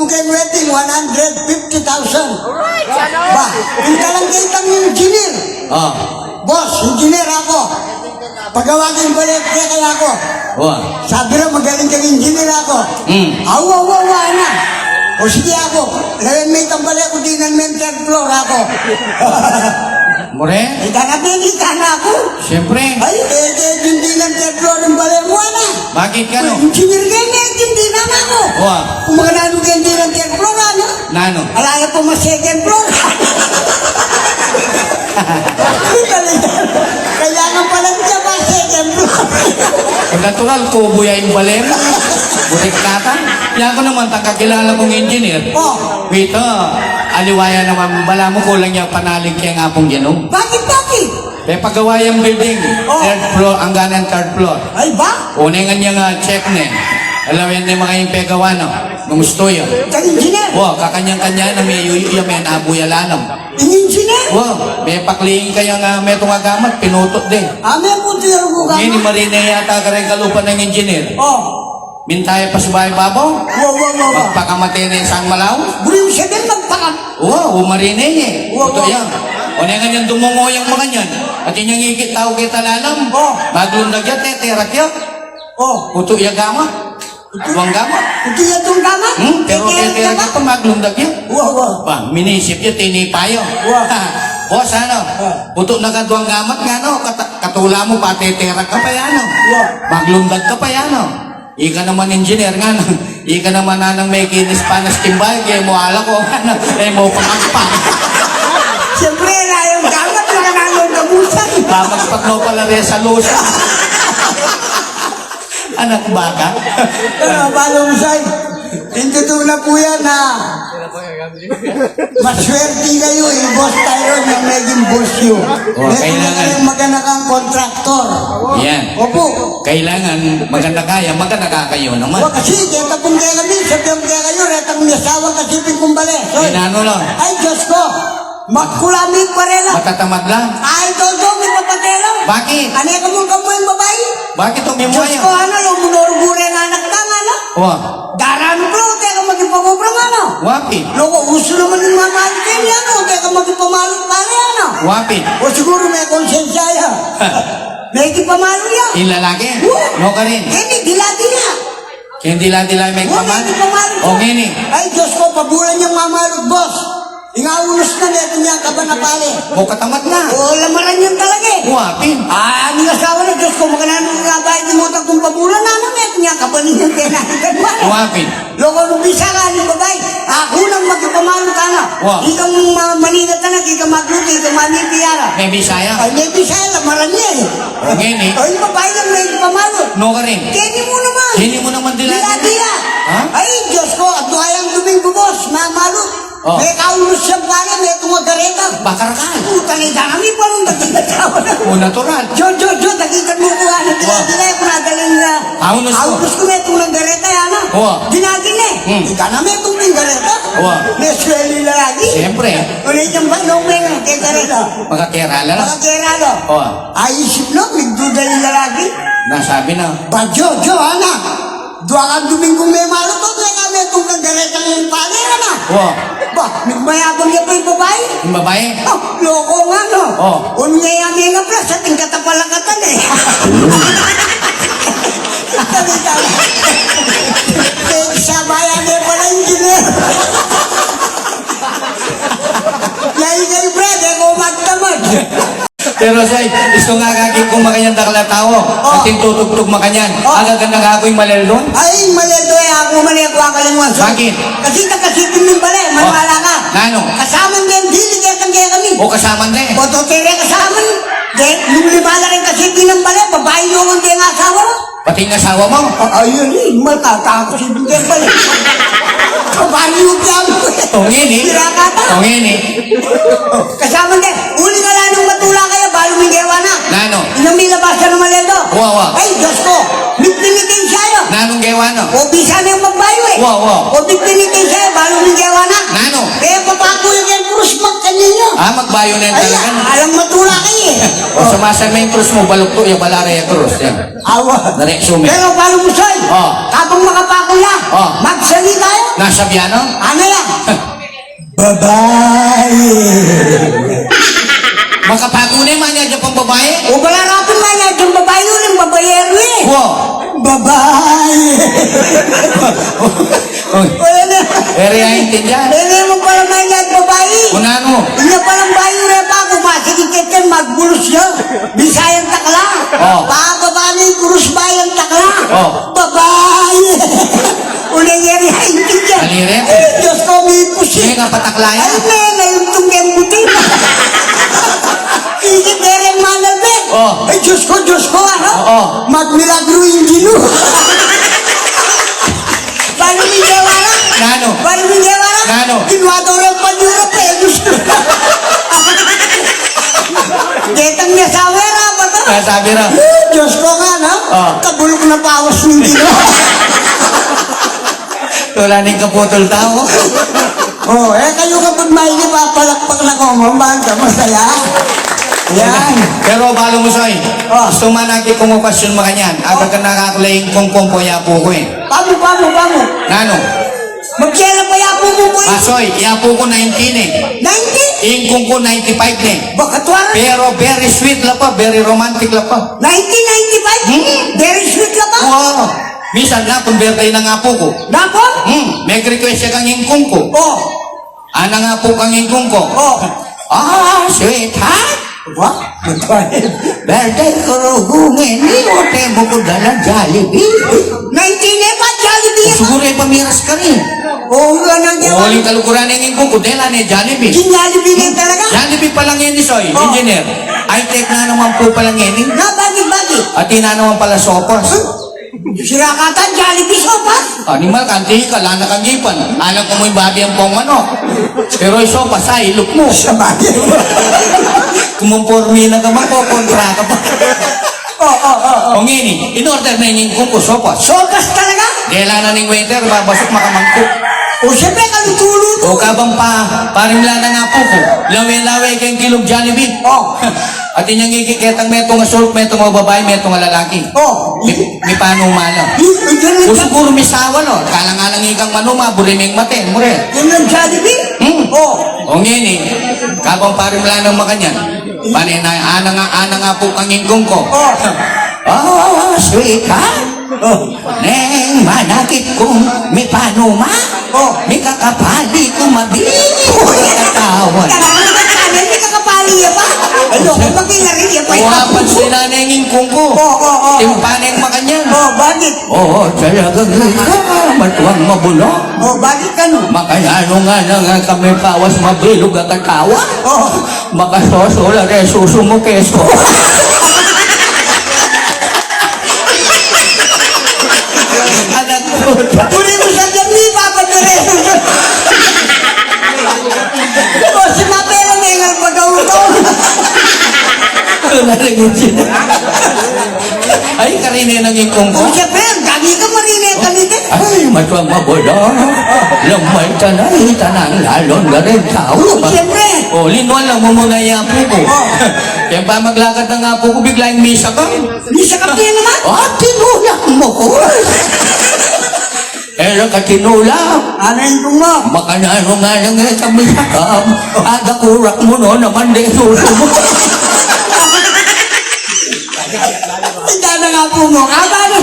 mo kay wedding, 150,000. Ba, yung talangkay kang engineer. Oh. Boss, engineer ako. Pagawagin ko lang kaya ako. Oh. Sabi rin, magaling kang engineer ako. Awa, na. O sige ako, lawan may tambali ako din ng mental floor ako. More? Itanapinita na ako. Siyempre. Ay, hindi ng third floor ng balay mo na. Bakit ka no? Engineer ka na, hindi naman ako. Oh. Kung mga nanong hindi ng third floor, ano? Nano? Alaya po mas second floor. Kailangan pala niya pa second floor. Natural, kubo yan yung balem. Burik nata. Yan ko naman, kakilala kong engineer. Oh. Wait, aliwaya naman, bala mo kulang yung panalig kaya nga pong ginom. Bakit? Kaya paggawa yung building, Oh. third floor, hangganan third floor. Ay ba? Unengan niya nga check na. Alam yan yung mga yung pegawa, no? Gumusto yun. Kang engineer? Wow, kakanyang-kanya na may yuyo, may nabuyalanam. Yung engineer? Wow, may pakliing kaya nga may tungagamat, pinutot din. May puti na rin ko ka. Ngayon, marina yata ka rin kalupan ng engineer. Oh. Bintaya pa sa bahay babaw. Wow. Magpakamatay na isang malaw. Bulim siya din magpakat. Wow, marina eh. Wow. Ito yan. Unengan yung dumungo yung mga yan. At yun yung higit tao kita lalam. Oh. Maglundag yan, teterak yan. Oh. Puto yung gama. Tuwang gama. Hindi yan itong gama? Pero teterak yan pa maglundag yan. Wow. Pa, minisip yun, tinipayo. Wow. Boss, ano? Puto na kaduang gamat nga, no? Katula mo pa, teterak ka pa yan, no? Wow. Maglundag ka pa yan, no? Ika naman engineer nga, no? Ika naman nanang may kinis pa na stimbay, kaya mo ala ko, ano? Mo pangakpa. Siyempre, na yung gamat na kanalong gamusan. Mamagpag mo pala rin sa lusa. Anak baka. Balong side. Hindi doon na po yan na maswerte kayo eh, boss tayo na naging boss yun. Kailangan. Yung maganda kang kontraktor. Yan. Opo. Kailangan maganda kaya, maganda ka kayo naman. Kasi kaya kung kaya kami, sabihan kaya kayo, retang niyasawang kasipin kong bali. Inano lang. Ay, Diyos ko, magkulamit pa rin lang. Matatamad lang. Ay, Dodo, may papatero. Bakit? Ano ka mong kamoy babae? Bakit ang Diyos memoya? ko, ano, lumunor-gure na anak ka nga, ano? Wah, Darami bro, kaya ka magipamubra nga, ano? wapit. Loko, uso naman yung mamahal kayo yan, ano? Kaya ka magipamalot pa rin, ano? Wapit. O siguro may konsensya yan. May ikipamalo yan. Yung lalaki? No ka rin. Hindi, dila-dila. Hindi lang may Wala, kaman. hindi pamalo O ngini. Ay, Diyos ko, pabulan niyang mamalot, boss. Ingaunos na neto niya ka ba na pali? O katamad na. O, lamaran niyan talaga eh. Wapit. Ang asawa na, Diyos ko, makananong kabayan ni Motang kung pabulan na neto niya ka ba ninyang kailangan mo? Wapit. Loko, nung bisa ka, ni babay, ako nang magpapamalo ka na. Wow. Ikang maningat ka na, ikang magluto, ikang manipiyara. May bisaya. Ay, may bisa, lamaran niya eh. O ngini. Ay, babae lang may pamalo. No ka rin. Kenny mo naman. Hindi mo naman Dila-dila. dila. Ha? Ay, Diyos ko, at duhayang Domingo, boss, mamalo. Oh. May kaulos siyang pala, may tumagareta. Bakar ka. Puta ni dami pa nung nagkikatawa na. O natural. Jo, nagitan mo ko ano, dila-dila yung nagaling na. Aunos ko. Aunos ko may itong gareta, yana. Oo. Dinagin eh. Ika na may itong gareta. Oo. May sweli lagi. Siyempre. Ulit yung ba, nung may gareta. Magkakerala na. Magkageralo. O, Ay, isip no, nagdudali lagi. nasabi na. Ba, Jo, ana. Dua kang Domingo may malo to, kaya kami itong kagaretang yung pala, ana. O, Ba, nagmayabang niya pa yung babae. yung babae. Oh, loko nga, no? Oh. Unyayami nga pala, sa tingkat na palakatan eh. Sabi. Sa bayan niya pala engineer. Ngayon, Brad, ako magtamad. Pero say, gusto nga kaging kung makanyang dakla tao. At tutugtog makanyan. Aga ka nagagoy malelon. Ay, malido eh, ako mali ako akalangan. Bakit? Kasi nakasipin ng bala, manwala ka. Nano? Kasama din, dili kaya kaya kami. O kasama din. O tere kasama ni. Nung limala rin kasipin ng bala, babae yung hindi ang asawa na. Pati ng asawa mo. Ayun eh, matata ako si Bingay pala. Babae yung piano eh. Tongini. Pirakata. Tongini. Kasama din, uli nga lang nung matula kayo, balo mingewa na. Nano? Inang milabas ka ng maledo. Wow. Ay, Diyos ko, mitpimitin siya. Nanong gewano? O bisa na yung magbayo eh. Wow. O mitpimitin siya, balo mingewa na. Nano? Kaya papako yung krus magkaninyo. Magbayo na yan Ay, talaga. alam matula kayo eh. O sumasama yung krus mo, balok to, yung balaraya krus. Yan. Awa. Na-resume. Pero paano mo, Soy? Kapag makapako na, magsali tayo. Nasa biyano? Ano yan? Babae. Makapagunay man yan dyan pang babae? O balarapin man yan, yung babae yun, yung babayero eh. Babae. Wala na. Area intindihan. Hindi mo pala man yan, babae. Unano? Hindi palang bayo rin pa ako, masigit yan, magbulos yan. Bisayang takla. Pababa na yung kurus bayang takla. Babae. Unang yari haintin yan. Alire? Diyos ko, may pusi. Hindi nga pataklayan. Ay, na yung tunggang buti. Hindi pereng manalbet. Ay, Diyos ko, ano? Magmilagro yung gino. Paano may jawara? Nano? Paano may jawara? Nano? Kinuha daw ng panyura, pelos. Detang niya sa wera ba to? Sabi na. Diyos ko nga, no? Kabulok na pawas ng gino. Wala nang kaputol tao. Kayo kapag may palakpak na ko mo, ka masaya. Yan. Pero balo mo soy. Gusto man natin kumupasyon mga kanyan. Aga ka nakakulayin kung po yapo ko eh. Paano? Nano? Magkailan pa yapo mo ko eh? Soy, yapo ko 19 eh. 90? Ingkong ko 95 eh. Bakatwara? Pero very sweet la pa, very romantic la pa. 1995? Very sweet ka ba? Minsan nga, kung birthday na nga po ko. Napon? May request siya kang ingkong ko. Ana nga po kang ingkong ko. Sweetheart. What? Birthday ko rugungin, ni ote mo ko dala Jollibee. 19 pa, Jollibee? Siguro ay pamiras ka rin. Nga nang yawa. Uling kalukuran ng ingkong ko, dela ni Jollibee. Jollibee na talaga? Jollibee palang yun ni Soy, engineer. Ay, take na naman po palang yun. Bagi. At ina naman pala sopos. Sirakatan, Jollibee sopas? Animal, kanti ka, lana kang gipan. Anak ko mo yung babi ang pong manok. Pero yung sopas, ay, look mo. Sabagay. Kumumpormi na ka ba ko, kontra ka pa. O ngini, in-order na yung kung ko sopas. Sopas talaga? Dela na ng waiter, babasok makamangkok. Siyempre, kalutulo. O kabang paring lana nga po ko. Lawe-lawe kayong kilog Jollibee. At inyang ikiketang metong asulok, metong babae, metong lalaki. May paano umala. O siguro may sawa no. Kalang-alang ikang manuma, buriming mate, mure. Yan ang Jollibee? O ngini, kabang paring lana makanyan. Panay ana nga po kang ingkong ko. Sweetheart. Neng manakit kong may panuma. May kakapali kong katawan. May kakapali ya ba? Ano ko magkilari ya ba? Wapan sila neng ingkong ko. Timpaneng makanyan. Bakit? Talagang matuwang mabulok. Bakit ka no? Makayano nga na nga kami pawas mabilog at katawa. Makasosola rin susumo keso. Anak ko. Uli mo sa dami, Papa Tereso. Si Mapela mengal pa daw ito. Nalagin siya. Ay, karine nang ingkong ko. Siyempre, dami ka marinig kanite. Ay, matuwang mabulok. Lamay tanay, tanang lalon na rin tao. Siyempre. Linuan lang mo muna yung apo ko. Kaya pa maglakad ng apo ko, bigla yung misa ka. Misa ka pa naman? Tinulak mo ko. Era ka tinulak. Ano yung tungo? Makanano nga lang kami sakam. Aga kurak mo no naman din susumo. Hindi na nga po mo. Paano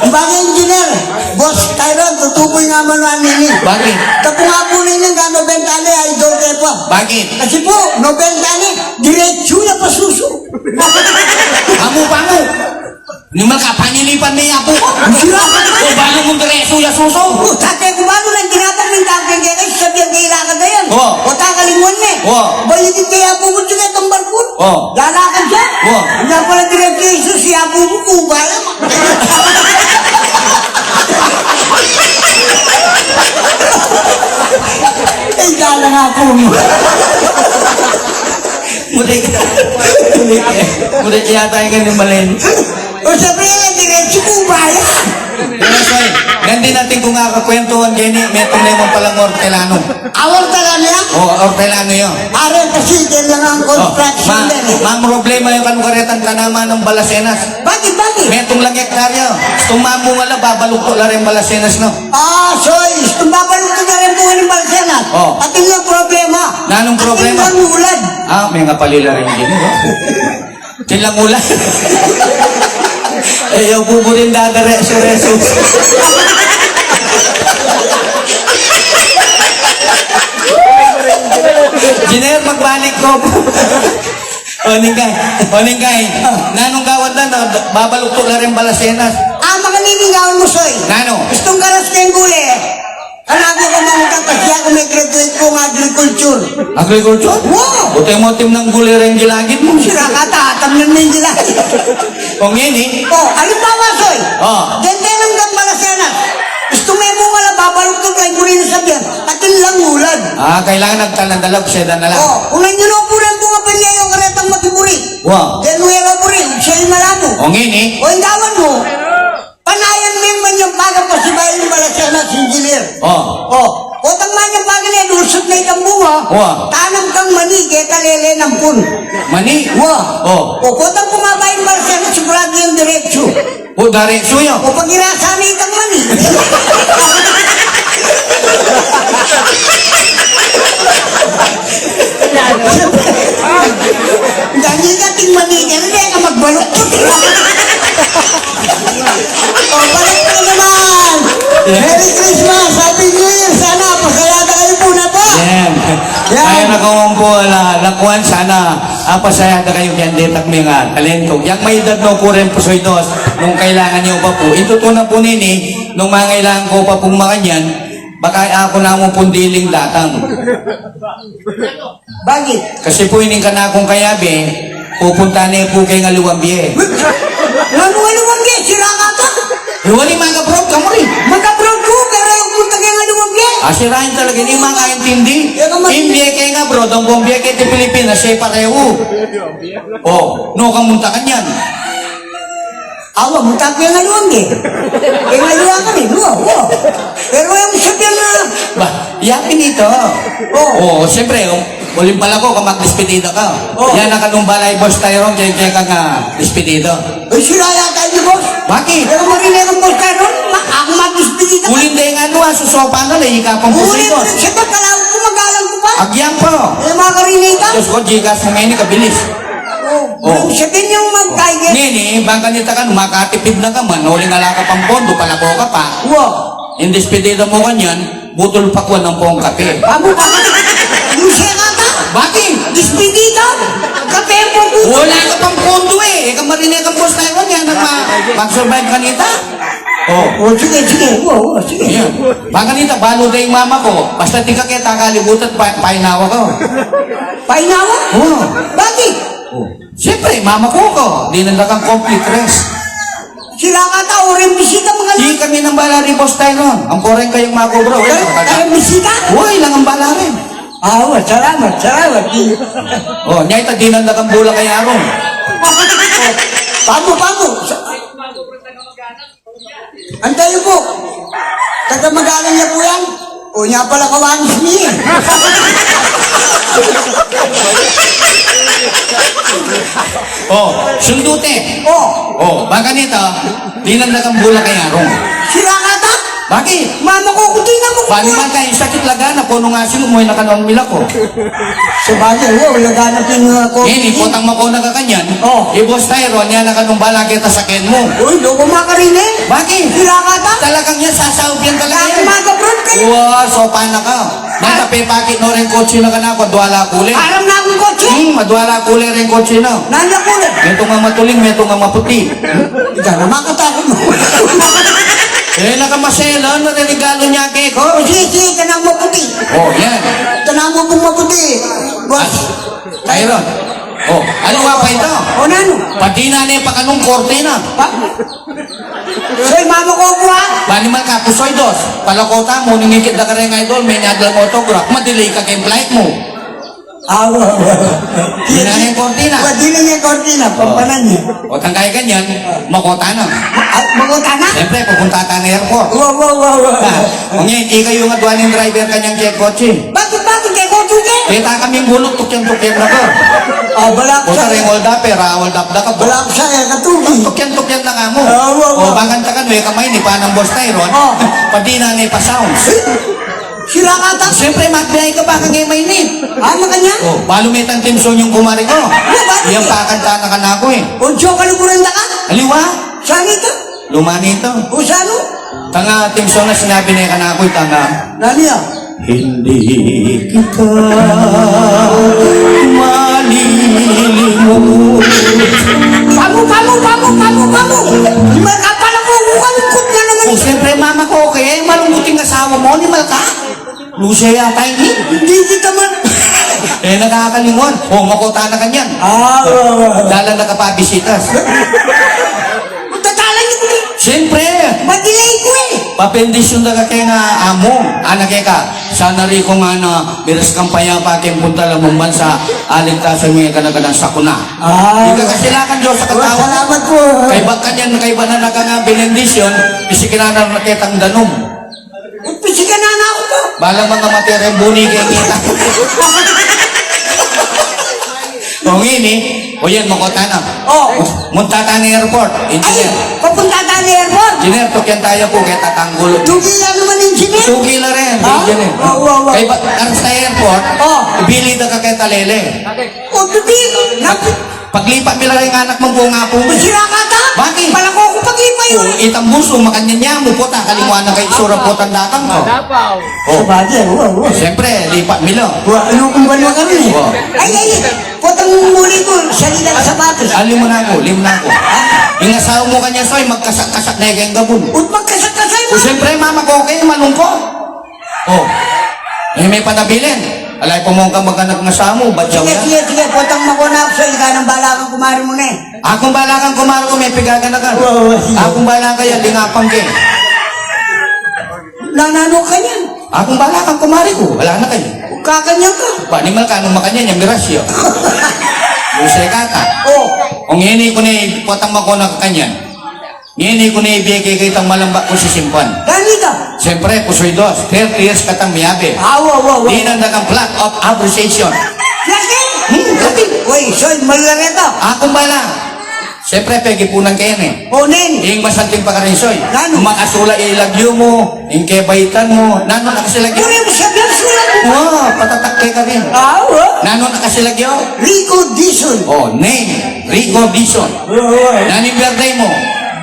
Bagay engineer, Boss Tyron, tutukoy nga man namin eh. Bakit? Tapo nga po ninyo nga nobentane, idol kayo po. Bakit? Kasi po, nobentane, diretso na pasuso. Amo pa mo. Nimal ka, pangilipan may apo ko. Sira! O bago mong diretso ya suso? Tatay ko ba nung ginapag ng tawag kaya kayo sabi ang kailangan na yan? O takalingon na eh. Bayitin kaya po mo siya itong barkun. Lalakad siya. Nga pala diretso yung susiya po mo po ba yan? Ay, dala nga po mo. Mudik yata yung ganun malin. O siyempre, diretso ko bayan. Pero soy, gandi natin kung kakakwentuhan gani, metong na yung palang hortelano. Awal tala niya? O, hortelano yun. Are kasi din lang ang construction din eh. Ma'am, problema yung kanukaretan tanaman ng balasenas. Bakit? Metong lang hektaryo. Tumamo nga lang, babalukto lang rin balasenas, no? Soy, tumbabalong ka na rin po ng balsenas. Oh. At yung problema. Nanong problema? At yung ulad. May nga palila rin din, no? Tilang ulan. Yung buburin dadare, suresos. Giner, magbalik ko. Oning kay. Nanong gawad na, babalukto lang rin balasenas. Mga niligawan mo, Soy. Nano? Gustong karas kayong guli eh. Hanapin ko mga kasi ako may graduate ko ng agriculture. Agriculture? Wow! Buti mo tim ng guli rin gilagid mo. Sira ka tatam ng nindila. Kung yan eh. Halimbawa, Soy. Ganda ng gambalasenas. Gusto mo yung wala babalok ko kay guli na sabihan. Atin lang ulad. Kailangan nagtalandalag, seda na lang. Kung nandiyo na po lang bunga pa niya yung karetang matiburi. Wow. Then wala po rin. Siya yung malamo. Kung yan eh. Yung gawan mo. Panayan mo yung manyang baga pa si bayan ng balasenas, engineer. Kotang manyang baga na lusot na itang bunga. Tanam kang mani, kaya kalele ng pun. Mani? Kotang kumabay ng balasenas, sigurado yung diretsyo. Diretso yun. Pag irasa na itang mani. Ganyan ka ting mani, ganyan ka magbalok ko. Balik na naman! Merry Christmas! Happy New Year! Sana pasayada kayo po na po! Kaya nakawang po lakuan sana pasayada kayo kyan detak mga talento. Yang may edad no po rin po soy dos nung kailangan niyo pa po. Itutunan po nini nung mga kailangan ko pa pong makanyan baka ako na mo pundiling datang. Bakit? Kasi po ining ka na akong kayabi pupunta na po kay ngaluwambie. Ngaluwang yan! Sira ka ka! Iwali mga kabrog ka mo rin. Magka-proud ko! Pero yung punta kayo ngaluwang yan! Sirahin talaga ni mga intindi. Imbiye kay nga bro, ang bombiye kay ti Pilipinas, siya pareho. No kamunta ka niyan. Awa, munta ko yung ngaluwang yan. Kaya ngaluwang ka rin, Pero yung sabihan na... Yapin ito. Siyempre, uling pala ko, mag-despedida ka. Yan ang kanong balay, boss Tyrone, kaya ka nga despedida. Sira yata yun, boss. Bakit? Pero marinig ang boss Tyrone, ako mag-despedida ka. Uling din nga susopa na, ikapang Ulit pusido. mo rin siya ba? Kalawag ko, magalang ko pa. Agyang po. Mga karinig ka. Diyos ko, gigas mo ngayon, kabilis. Sabihin yung mag-tiger. Nini, bang kanita ka, makatipid na ka man, uling alaka pang pondo, palako ka pa. Yung despedida mo kanyan, butol pakwan ng pong kape. Amo ka ka? Yung siya ka ka? Bakit? Despedida? Kape po po. Wala ka pang pondo eh. Ikaw marinig ang boss na yun yan na mag-survive kanita. Sige. Sige. Yan. Bang kanita, balo na yung mama ko. Basta di ka kita kalibutan, painawa ka. Painawa? Bakit? Siyempre, mama ko ko. Di na kang complete rest. Sila ka ta, orin bisita mga Di kami ng bala rin, boss tayo nun. Ang koreng kayong mako bro. Tayo bisita? Uy, lang ang bala rin. Salamat. Nyay ta, di na kang bula kay Arong. Paano? Antayo po. Taga-magalan niya po yan. Niya pala kawanis niya. Sundute. Baka nito, di na kang bula kay Arong. Sila ka ta? Bakit? Mama ko, kuti na mo. Bali man kayo, sakit lagana, puno nga sino mo yung nakanon mila ko. Sabagay, wala ganap yung ko. Potang mo ko nagakanyan. Ibos tayo, niya nakanong bala kita sa ken mo. Uy, loko makarinig. Bakit? Sila ka ta? Talagang yan, sasaub yan talaga yan. Magabrod kayo. Sopa na ka. Natape pakit no rin kotse na ka na, madwala kuli. Aram na akong kotse. Madwala kuli rin kotse na. Nanda kulit. Meto nga matuling, meto nga maputi. Ika na makatakot mo. Nakamasela, naregalo niya kay ko. Sige, kanang maputi. Yan. Kanang mo pong maputi. Boss. Tyron. Ano nga pa ito? Nano? Pati na pa kanong korte na. Soy, mama ko po ha? Bani man ka, pusoy dos. Palakota mo, ningikit na ka rin idol, may nadal mo autograph, madelay ka kay flight mo. Awa. Hindi na yung kortina. Di na niya kortina, pampanan niya. Huwag kang kaya ganyan, makota na. Maguta na? Siyempre, pupunta tayo ng airport. Wow. Kung yan, ikaw yung adwaning driver kanyang jet kotse. Bakit kay kotse ka? Kita kaming bulot, tukyang-tukyang na ko. Balak O sa sa ring hold up, hold up na ka po. Balak sa katugi. Tukyang-tukyang na ka mo. Oo. O bakanta ka, may kamay ni Panang Boss Tyron, Oo. pati na ni pa-sounds. Sila kata? Siyempre, magbihay ka ba kang may nit? Ano kanya? O, balumitan timson yung kumari ko. bakit? Yung kakanta na ka na ako eh. Unso ka luguran ka? Aliwa, Saan ito? lumani ito. O saan? Tanga timson na sinabi na ka na ako, tanga. Nani ah? Hindi kita malilimut. Pamu! Di ba ka pala ko? Kalungkot na naman. O siyempre mama ko, okay, malungkuting asawa mo, ni Malka. Lucia yata ini. Hindi kita man. Nakakalingon. O, makota na kanyan. Dala na kapabisitas. Tatalan niyo ko eh. Siyempre, Madilay ko eh. papendisyon na ka kaya nga amo. Anak ka, sana rin ko nga na biras kang payapa kayong punta lang mong bansa, aligtasan mo yung kanagalang sakuna. Hindi ka kasilakan Diyos sa katawa. Salamat po. Kay ba kanyan, kay ba na naka nga benendisyon, isikinanan na kitang danom. Pisikan na ako to. Balang mga matereng buni kay kita. Kung ini, o yan, makota na. Munta tayo ng airport, Ay, engineer. papunta tayo ng airport. Engineer, tukyan tayo po, kaya tatanggol. Tugi lang naman yung engineer. Sugi na rin, Ha? engineer. Wow. Kay ba, sa airport, Oh. ibili na ka kay talele. O, tugi. Paglipat nila yung anak mong bunga po. Masira ka ta? Bakit? Pala ko ako pag-ipa yun. Itang buso, makanyan niya mo po, takalimuan na kay isura po tandakang ko. Oh, Sabagay, wow. siyempre, lipat milo. Ano kung banwa kami? Wow. Ay, potang muli ko, salita sa sapatos. Alim mo na ako. Yung asawa mo kanya soy, magkasak-kasak na yung gabon. Ut magkasakasay mo. O siyempre, mama ko, okay, malungkot. Oh, may panabilin. Alay po mo kang mag-anak ng asawa mo, ba't Sige, yan? sige, potang makuna ako sa ika ng bala kang kumari mo na eh. Akong bala kang kumaro ko, may pigaganagan. Akong bala kaya, lingapang kayo. Nanano ka niyan. Akong bala kang kumari ko, wala na kayo. Kakanyang ka. Ba, ni Malkanong makanyan, yung mirasyo. Yung sekata. Oh, Kung hini ko na potang makuna ka kanyan, hini ko na ibigay kay itang malambak ko si Simpan. dani ka. Siyempre, pusoy dos, 30 years katang miyabe. Wow. Di na nagang plot of appreciation. Laki. Kapit. Uy, soy, malareta. Akong bala. Siyempre, pegi punan kayo eh. Onin. Yung masanting pakarinsoy. Nano? Makasula ilagyo mo, yung kebaitan mo, nano nakasilagyo? Puri mo siya bilang sulat mo. Wow, patatakay ka rin. Nano nakasilagyo? Rico Dison. Oh, name, Rico Dison. Nani birthday mo?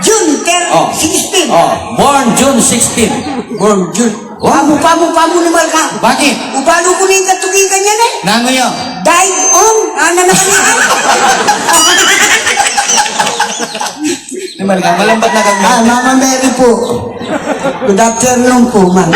June Oh. 16. Oh, born June 16. Born June. Pamu ni Malka. Bakit? Upalo ko ni katugigan niya na eh. Nano yun? Died on. Ano na kanihan? Malambat na kami. Mama Mary po. Good afternoon po, ma'am.